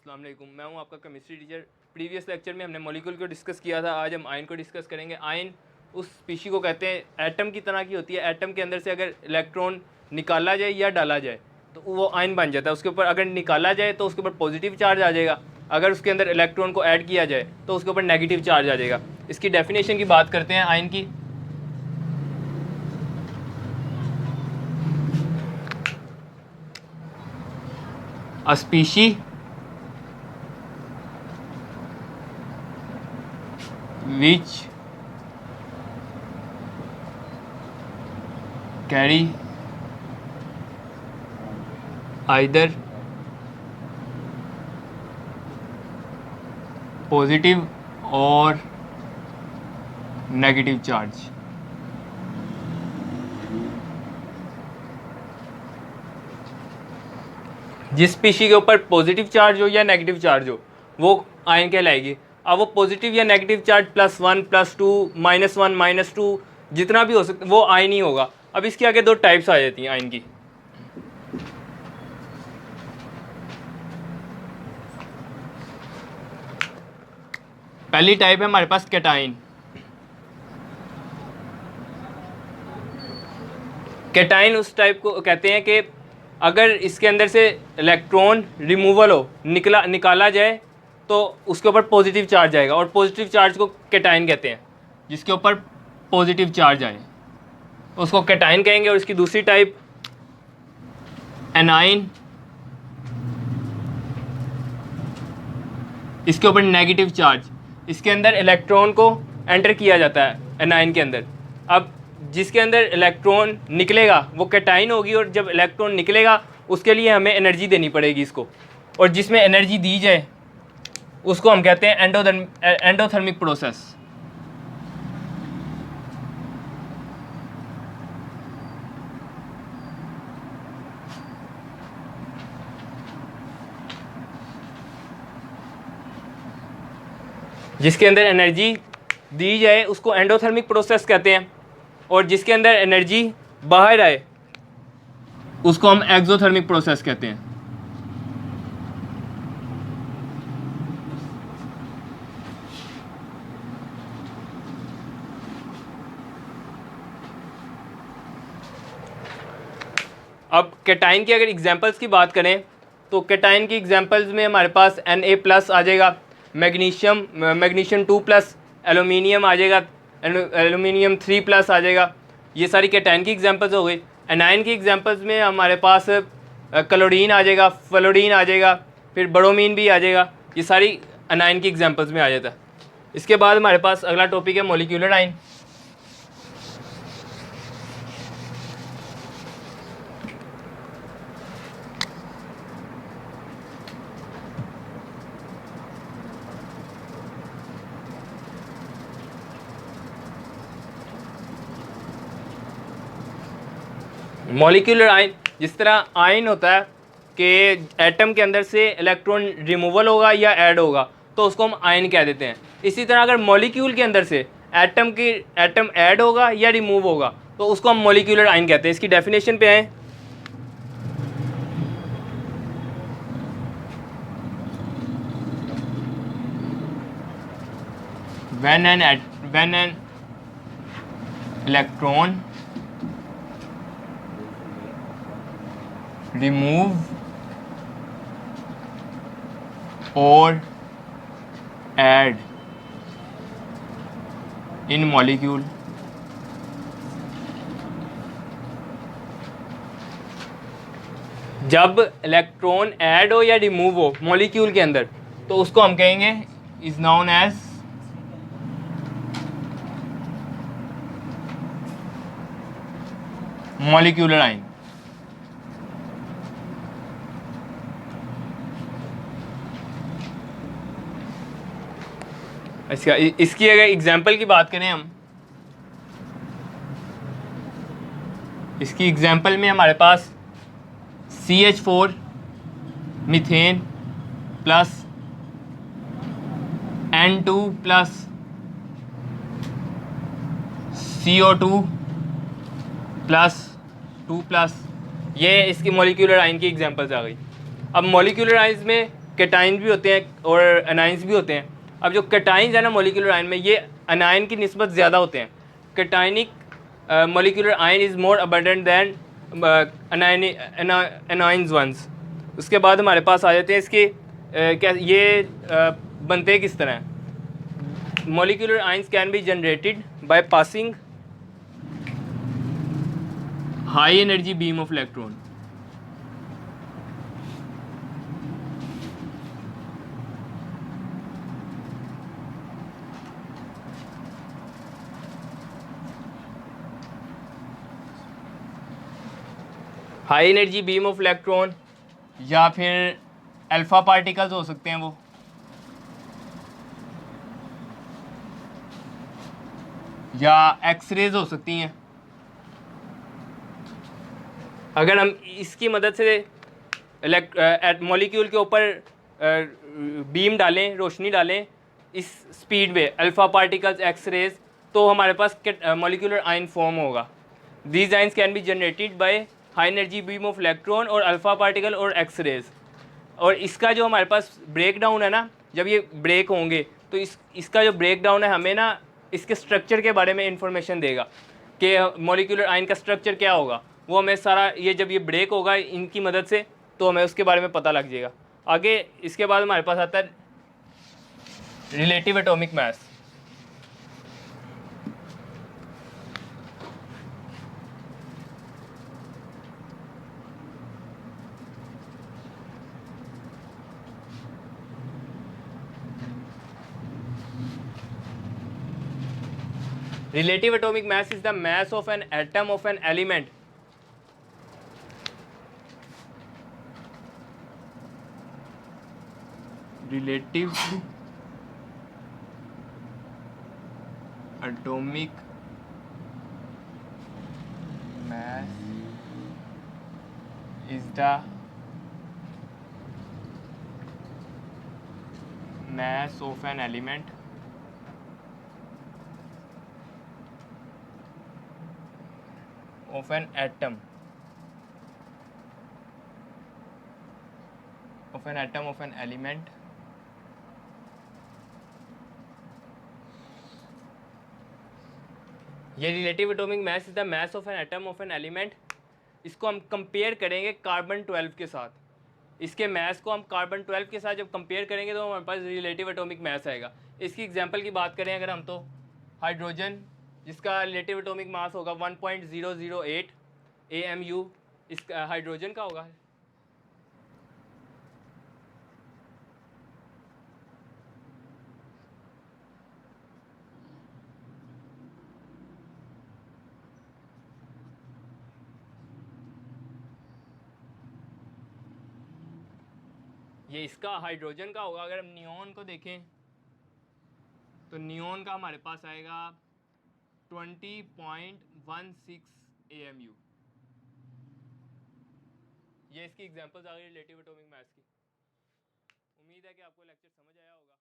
अस्सलाम वालेकुम, मैं हूं आपका केमिस्ट्री टीचर। प्रीवियस लेक्चर में हमने मॉलिक्यूल को डिस्कस किया था। आज हम आयन को डिस्कस करेंगे। आयन उस स्पीशी को कहते हैं एटम की तरह की होती है। एटम के अंदर से अगर इलेक्ट्रॉन निकाला जाए या डाला जाए तो वो आयन बन जाता है। उसके ऊपर अगर निकाला जाए तो उसके ऊपर पॉजिटिव चार्ज आ जाएगा, अगर उसके अंदर इलेक्ट्रॉन को ऐड किया जाए तो उसके ऊपर नेगेटिव चार्ज आ जाएगा। इसकी डेफिनेशन की बात करते हैं आयन की। A species which carry either positive or negative charge। जिस स्पीशी के ऊपर पॉजिटिव चार्ज हो या नेगेटिव चार्ज हो वो आयन कहलाएगी। अब वो पॉजिटिव या नेगेटिव चार्ज +1 +2 -1 -2 जितना भी हो सकता वो आयन ही होगा। अब इसके आगे दो टाइप्स आ जाती हैं आयन की। पहली टाइप है हमारे पास कैटाइन। कैटाइन उस टाइप को कहते हैं कि अगर इसके अंदर से इलेक्ट्रॉन रिमूवल हो, निकाला जाए तो उसके ऊपर पॉजिटिव चार्ज आएगा, और पॉजिटिव चार्ज को कैटाइन कहते हैं। जिसके ऊपर पॉजिटिव चार्ज आए उसको कैटाइन कहेंगे। और इसकी दूसरी टाइप एनाइन, इसके ऊपर नेगेटिव चार्ज, इसके अंदर इलेक्ट्रॉन को एंटर किया जाता है एनाइन के अंदर। अब जिसके अंदर इलेक्ट्रॉन निकलेगा वो कैटाइन होगी, और जब इलेक्ट्रॉन निकलेगा उसके लिए हमें एनर्जी देनी पड़ेगी इसको, और जिसमें एनर्जी दी जाए उसको हम कहते हैं एंडोथर्मिक प्रोसेस। जिसके अंदर एनर्जी दी जाए उसको एंडोथर्मिक प्रोसेस कहते हैं, और जिसके अंदर एनर्जी बाहर आए उसको हम एक्सोथर्मिक प्रोसेस कहते हैं। अब कैटाइन की अगर एग्जांपल्स की बात करें तो कैटाइन की एग्जांपल्स में हमारे पास Na+ आ जाएगा, मैग्नीशियम 2+, एलुमिनियम आ जाएगा, एलुमिनियम 3+ आ जाएगा। ये सारी कैटाइन की एग्जांपल्स हो गई। एनाइन की एग्जांपल्स में हमारे पास क्लोरीन आ जाएगा, फ्लोरीन आ जाएगा, फिर ब्रोमीन भी आ जाएगा। ये सारी एनाइन की एग्जांपल्स में आ जाता है। इसके बाद हमारे पास अगला टॉपिक है मॉलिक्यूलर आयन। मॉलिक्यूलर आयन, जिस तरह आयन होता है कि एटम के अंदर से इलेक्ट्रॉन रिमूवल होगा या ऐड होगा तो उसको हम आयन कह देते हैं। इसी तरह अगर मॉलिक्यूल के अंदर से एटम ऐड होगा या रिमूव होगा तो उसको हम मॉलिक्यूलर आयन कहते हैं। इसकी डेफिनेशन पे आए। when an electron remove or add in molecule जब इलेक्ट्रॉन ऐड हो या रिमूव हो मॉलिक्यूल के अंदर तो उसको हम कहेंगे is known as molecular ion. अच्छा, इसकी अगर एग्जांपल की बात करें हम, इसकी एग्जांपल में हमारे पास CH4 methane plus N2 plus CO2 plus 2 plus, ये इसकी मॉलिक्यूलर आयन की एग्जांपल्स आ गई। अब मॉलिक्यूलर आयंस में कैटाइंस भी होते हैं और एनाइंस भी होते हैं। अब जो कैटाइंस है ना मॉलिक्यूलर आयन में, ये अनायन की निस्बत ज़्यादा होते हैं। Cationic molecular ion is more abundant than anions ones. उसके बाद हमारे पास आ जाते हैं इसके क्या ये बनते किस तरह हैं। Molecular ions can be generated by passing high energy beam of electron. High energy beam of electron या फिर अल्फा पार्टिकल्स हो सकते हैं वो, या एक्सरेज हो सकती हैं। अगर हम इसकी मदद से मॉलिक्यूल के ऊपर बीम डालें, रोशनी डालें इस स्पीड पे, अल्फा पार्टिकल्स, एक्सरेज, तो हमारे पास मॉलिक्यूलर आयन फॉर्म होगा। These ions can be generated by high energy beam of electron और अल्फा पार्टिकल और एक्सरेज। और इसका जो हमारे पास ब्रेक डाउन है ना, जब ये ब्रेक होंगे तो इसका जो ब्रेक डाउन है हमें ना इसके स्ट्रक्चर के बारे में इंफॉर्मेशन देगा कि मॉलिक्यूलर आयन का स्ट्रक्चर क्या होगा। वो हमें सारा ये जब ये ब्रेक होगा इनकी मदद से तो हमें उसके बारे में पता लग जाएगा। आगे इसके बाद हमारे पास आता है relative atomic mass. Relative atomic mass is the mass of an atom of an element relative atomic mass is the mass of an element of an atom of an element ये relative atomic mass is the mass of an atom of an element. इसको हम compare करेंगे carbon 12 के साथ। इसके मास को हम carbon 12 के साथ जब कंपेयर करेंगे तो हमारे पास रिलेटिव एटॉमिक मास आएगा। इसकी एग्जांपल की बात करें अगर हम, तो हाइड्रोजन जिसका रिलेटिव एटॉमिक मास होगा 1.008 AMU, इसका हाइड्रोजन का होगा। ये इसका हाइड्रोजन का होगा। अगर हम नियोन को देखें तो नियोन का हमारे पास आएगा 20.16 AMU। ये इसकी एग्जांपल्स आ गई रिलेटिव एटॉमिक मास की। उम्मीद है कि आपको लेक्चर समझ आया होगा।